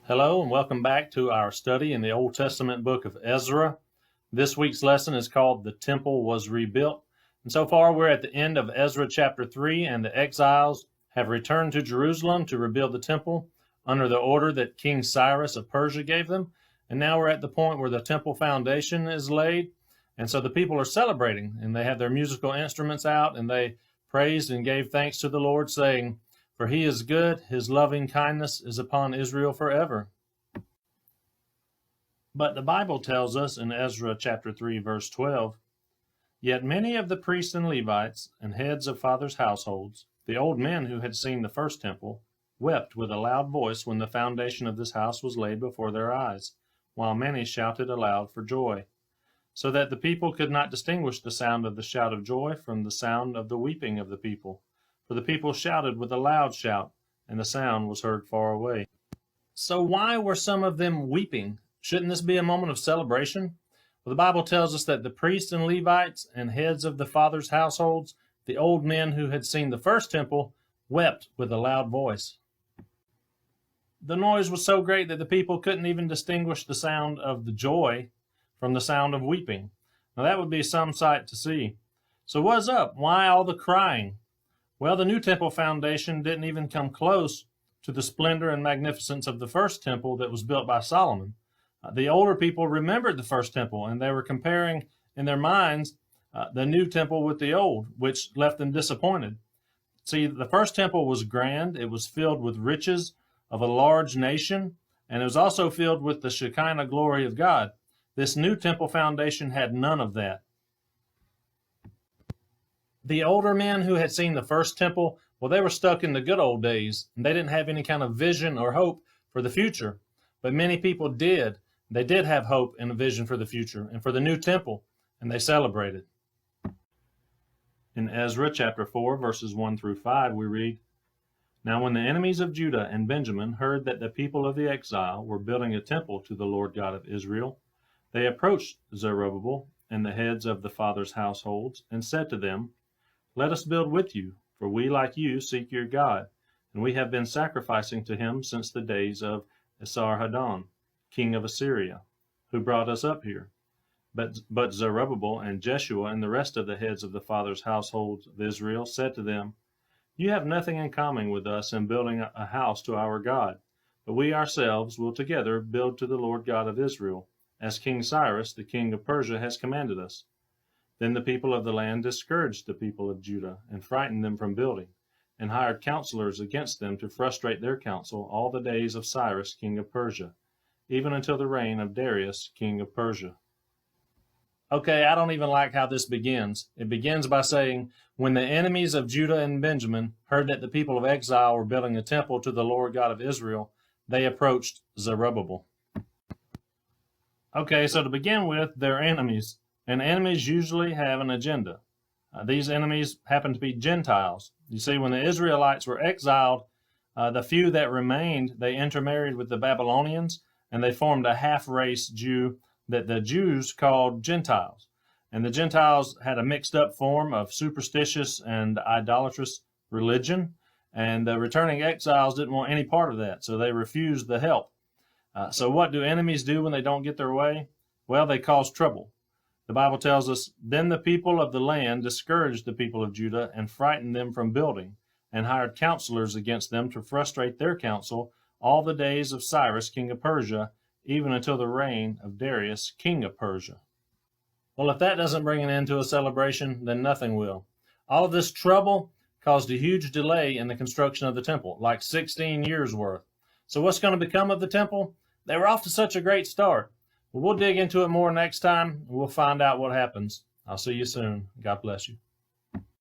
Hello and welcome back to our study in the Old Testament book of Ezra. This week's lesson is called The Temple Was Rebuilt. And so far we're at the end of Ezra chapter 3, and the exiles have returned to Jerusalem to rebuild the temple under the order that King Cyrus of Persia gave them. And now we're at the point where the temple foundation is laid. And so the people are celebrating, and they have their musical instruments out, and they praised and gave thanks to the Lord, saying, "For he is good, his loving kindness is upon Israel forever." But the Bible tells us in Ezra chapter 3, verse 12, "Yet many of the priests and Levites and heads of fathers' households, the old men who had seen the first temple, wept with a loud voice when the foundation of this house was laid before their eyes, while many shouted aloud for joy, so that the people could not distinguish the sound of the shout of joy from the sound of the weeping of the people. For the people shouted with a loud shout, and the sound was heard far away." So why were some of them weeping? Shouldn't this be a moment of celebration? Well, the Bible tells us that the priests and Levites and heads of the fathers' households, the old men who had seen the first temple, wept with a loud voice. The noise was so great that the people couldn't even distinguish the sound of the joy from the sound of weeping. Now that would be some sight to see. So what's up? Why all the crying? Well, the new temple foundation didn't even come close to the splendor and magnificence of the first temple that was built by Solomon. The older people remembered the first temple, and they were comparing in their minds the new temple with the old, which left them disappointed. See, the first temple was grand. It was filled with riches of a large nation, and it was also filled with the Shekinah glory of God. This new temple foundation had none of that. The older men who had seen the first temple, well, they were stuck in the good old days, and they didn't have any kind of vision or hope for the future. But many people did. They did have hope and a vision for the future and for the new temple, and they celebrated. In Ezra chapter 4, verses 1 through 5, we read, "Now when the enemies of Judah and Benjamin heard that the people of the exile were building a temple to the Lord God of Israel, they approached Zerubbabel and the heads of the fathers' households and said to them, 'Let us build with you, for we, like you, seek your God, and we have been sacrificing to him since the days of Esarhaddon, king of Assyria, who brought us up here.' But Zerubbabel and Jeshua and the rest of the heads of the fathers' households of Israel said to them, 'You have nothing in common with us in building a house to our God, but we ourselves will together build to the Lord God of Israel, as King Cyrus, the king of Persia, has commanded us.' Then the people of the land discouraged the people of Judah and frightened them from building, and hired counselors against them to frustrate their counsel all the days of Cyrus, king of Persia, even until the reign of Darius, king of Persia." Okay, I don't even like how this begins. It begins by saying, "When the enemies of Judah and Benjamin heard that the people of exile were building a temple to the Lord God of Israel, they approached Zerubbabel." Okay, so to begin with, they're enemies. And enemies usually have an agenda. These enemies happen to be Gentiles. You see, when the Israelites were exiled, the few that remained, they intermarried with the Babylonians, and they formed a half-race Jew that the Jews called Gentiles. And the Gentiles had a mixed-up form of superstitious and idolatrous religion, and the returning exiles didn't want any part of that, so they refused the help. So what do enemies do when they don't get their way? Well, they cause trouble. The Bible tells us, "Then the people of the land discouraged the people of Judah and frightened them from building, and hired counselors against them to frustrate their counsel all the days of Cyrus, king of Persia, even until the reign of Darius, king of Persia." Well, if that doesn't bring an end to a celebration, then nothing will. All of this trouble caused a huge delay in the construction of the temple, like 16 years worth. So what's going to become of the temple? They were off to such a great start. Well, we'll dig into it more next time. We'll find out what happens. I'll see you soon. God bless you.